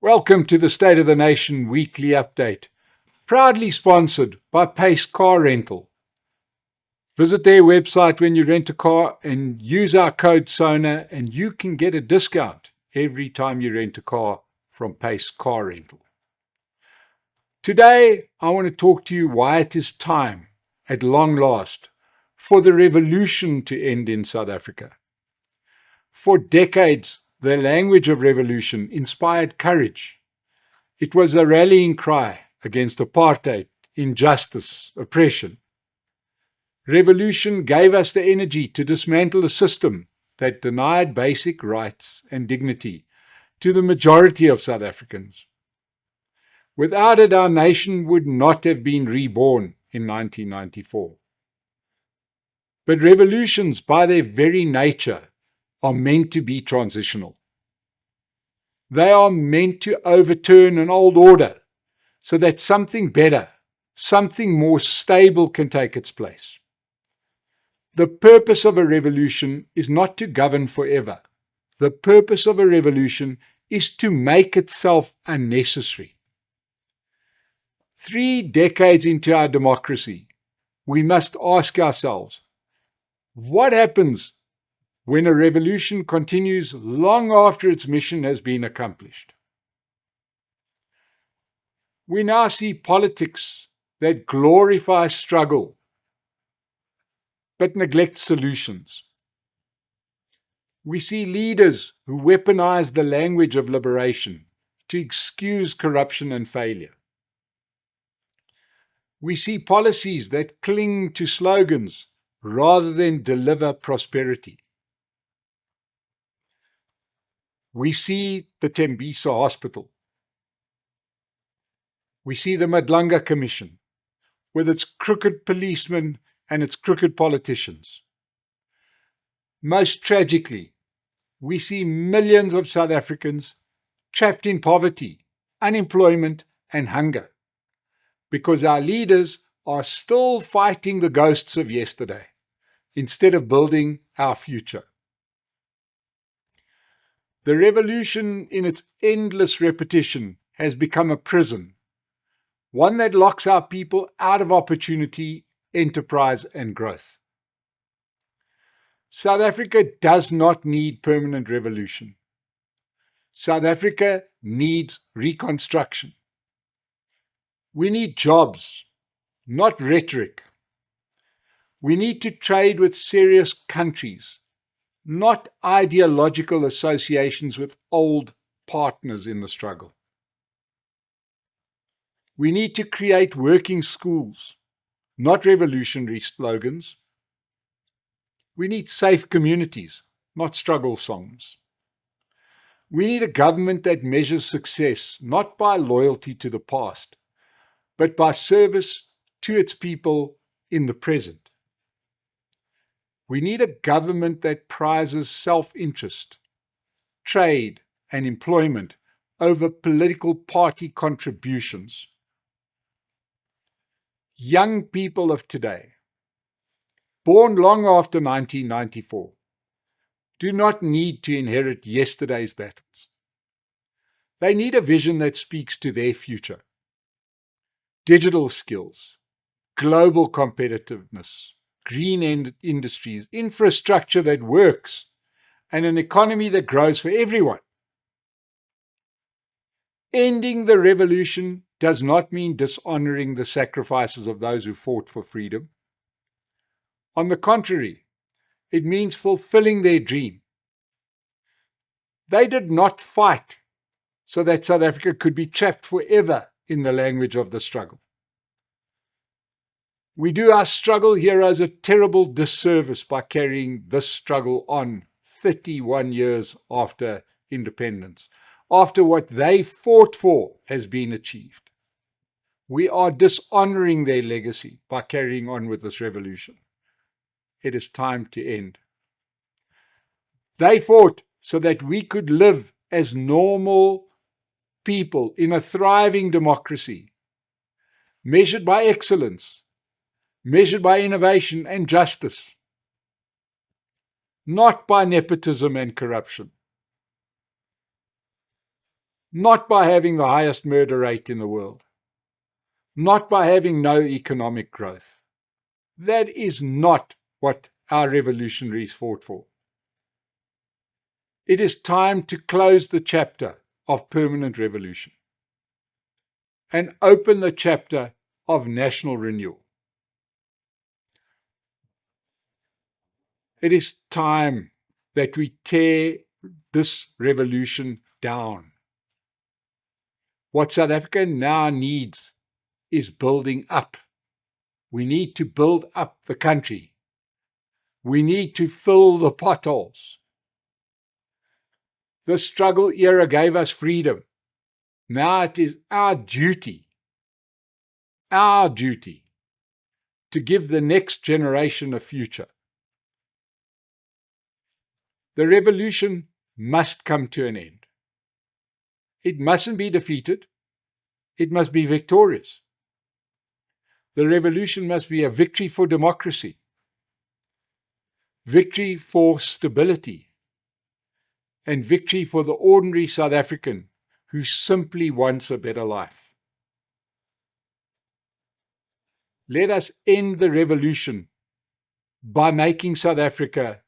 Welcome to the State of the Nation weekly update, proudly sponsored by Pace Car Rental. Visit their website when you rent a car and use our code SONA and you can get a discount every time you rent a car from Pace Car Rental. Today, I want to talk to you why it is time, at long last, for the revolution to end in South Africa. For decades, the language of revolution inspired courage. It was a rallying cry against apartheid, injustice, oppression. Revolution gave us the energy to dismantle a system that denied basic rights and dignity to the majority of South Africans. Without it, our nation would not have been reborn in 1994. But revolutions, by their very nature, are meant to be transitional. They are meant to overturn an old order so that something better, something more stable can take its place. The purpose of a revolution is not to govern forever. The purpose of a revolution is to make itself unnecessary. 3 decades into our democracy, we must ask ourselves, what happens when a revolution continues long after its mission has been accomplished? We now see politics that glorify struggle but neglect solutions. We see leaders who weaponize the language of liberation to excuse corruption and failure. We see policies that cling to slogans rather than deliver prosperity. We see the Tembisa Hospital. We see the Madlanga Commission with its crooked policemen and its crooked politicians. Most tragically, we see millions of South Africans trapped in poverty, unemployment, and hunger because our leaders are still fighting the ghosts of yesterday instead of building our future. The revolution, in its endless repetition, has become a prison, one that locks our people out of opportunity, enterprise, and growth. South Africa does not need permanent revolution. South Africa needs reconstruction. We need jobs, not rhetoric. We need to trade with serious countries, not ideological associations with old partners in the struggle. We need to create working schools, not revolutionary slogans. We need safe communities, not struggle songs. We need a government that measures success not by loyalty to the past, but by service to its people in the present. We need a government that prizes self-interest, trade, and employment over political party contributions. Young people of today, born long after 1994, do not need to inherit yesterday's battles. They need a vision that speaks to their future. Digital skills, global competitiveness, green industries, infrastructure that works, and an economy that grows for everyone. Ending the revolution does not mean dishonoring the sacrifices of those who fought for freedom. On the contrary, it means fulfilling their dream. They did not fight so that South Africa could be trapped forever in the language of the struggle. We do our struggle heroes a terrible disservice by carrying this struggle on 31 years after independence, after what they fought for has been achieved. We are dishonoring their legacy by carrying on with this revolution. It is time to end. They fought so that we could live as normal people in a thriving democracy, measured by excellence, measured by innovation and justice, not by nepotism and corruption. not by having the highest murder rate in the world, not by having no economic growth. That is not what our revolutionaries fought for. It is time to close the chapter of permanent revolution and open the chapter of national renewal. It is time that we tear this revolution down. What South Africa now needs is building up. We need to build up the country. We need to fill the potholes. The struggle era gave us freedom. Now it is our duty to give the next generation a future. The revolution must come to an end. It mustn't be defeated. It must be victorious. The revolution must be a victory for democracy, victory for stability, and victory for the ordinary South African who simply wants a better life. Let us end the revolution by making South Africa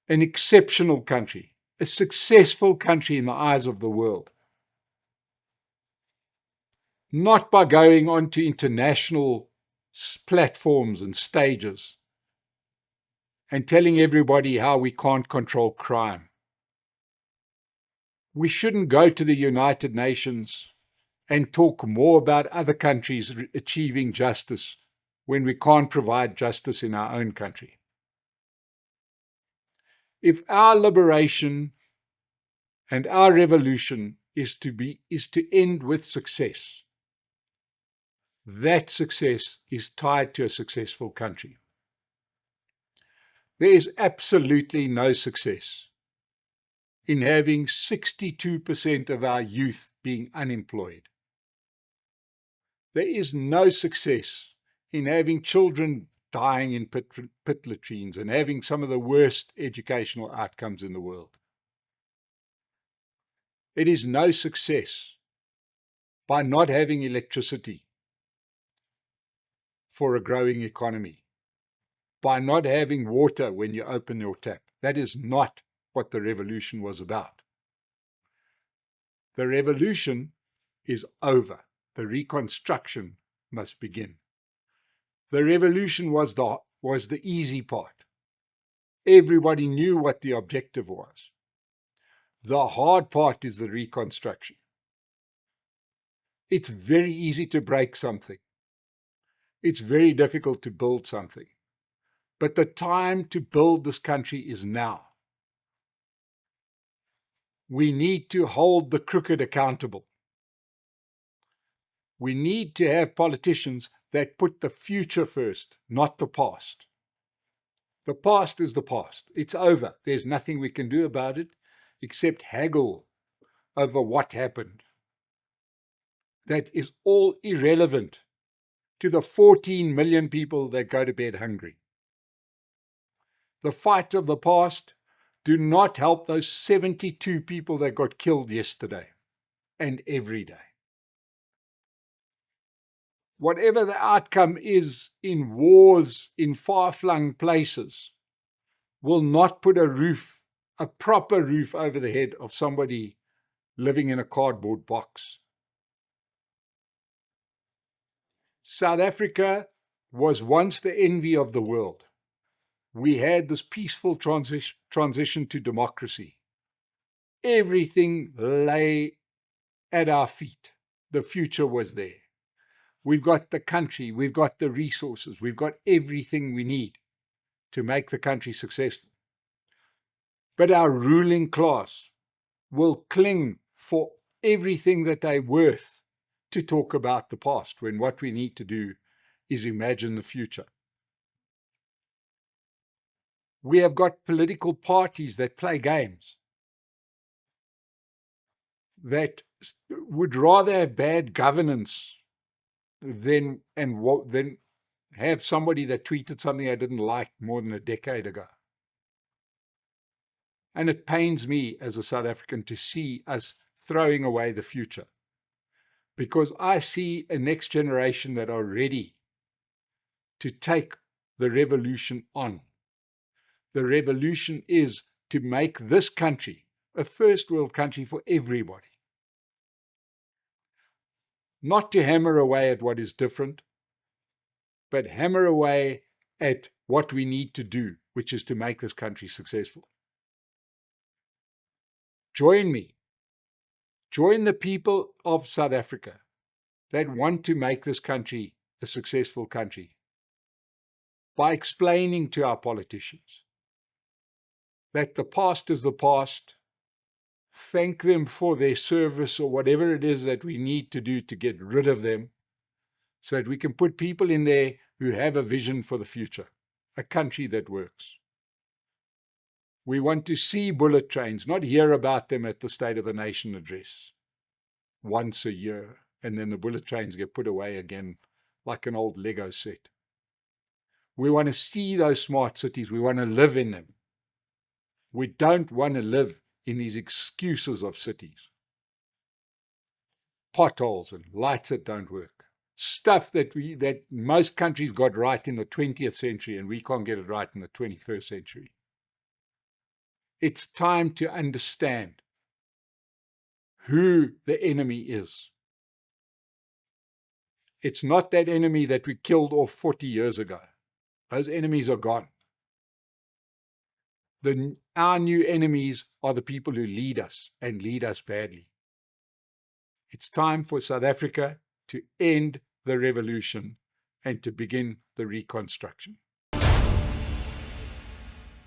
an exceptional country, a successful country in the eyes of the world. Not by going onto international platforms and stages and telling everybody how we can't control crime. We shouldn't go to the United Nations and talk more about other countries achieving justice when we can't provide justice in our own country. If our liberation and our revolution is to end with success, that success is tied to a successful country. There is absolutely no success in having 62% of our youth being unemployed. There is no success in having children dying in pit latrines and having some of the worst educational outcomes in the world. It is no success by not having electricity for a growing economy, by not having water when you open your tap. That is not what the revolution was about. The revolution is over. The reconstruction must begin. The revolution was the easy part. Everybody knew what the objective was. The hard part is the reconstruction. It's very easy to break something. It's very difficult to build something. But the time to build this country is now. We need to hold the crooked accountable. We need to have politicians that put the future first, not the past. The past is the past. It's over. There's nothing we can do about it except haggle over what happened. That is all irrelevant to the 14 million people that go to bed hungry. The fight of the past do not help those 72 people that got killed yesterday and every day. Whatever the outcome is in wars in far-flung places will not put a proper roof over the head of somebody living in a cardboard box. South Africa was once the envy of the world. We had this peaceful transition to democracy. Everything lay at our feet. The future was there. We've got the country, we've got the resources, we've got everything we need to make the country successful. But our ruling class will cling for everything that they're worth to talk about the past, when what we need to do is imagine the future. We have got political parties that play games, that would rather have bad governance than have somebody that tweeted something I didn't like more than a decade ago. And it pains me as a South African to see us throwing away the future, because I see a next generation that are ready to take the revolution on. The revolution is to make this country a first world country for everybody. Not to hammer away at what is different, but hammer away at what we need to do, which is to make this country successful. Join me. Join the people of South Africa that want to make this country a successful country by explaining to our politicians that the past is the past. Thank them for their service or whatever it is that we need to do to get rid of them, so that we can put people in there who have a vision for the future, a country that works. We want to see bullet trains, not hear about them at the State of the Nation address once a year, and then the bullet trains get put away again like an old Lego set. We want to see those smart cities. We want to live in them. We don't want to live in these excuses of cities. Potholes and lights that don't work. Stuff that most countries got right in the 20th century, and we can't get it right in the 21st century. It's time to understand who the enemy is. It's not that enemy that we killed off 40 years ago. Those enemies are gone. Our new enemies are the people who lead us, and lead us badly. It's time for South Africa to end the revolution and to begin the reconstruction.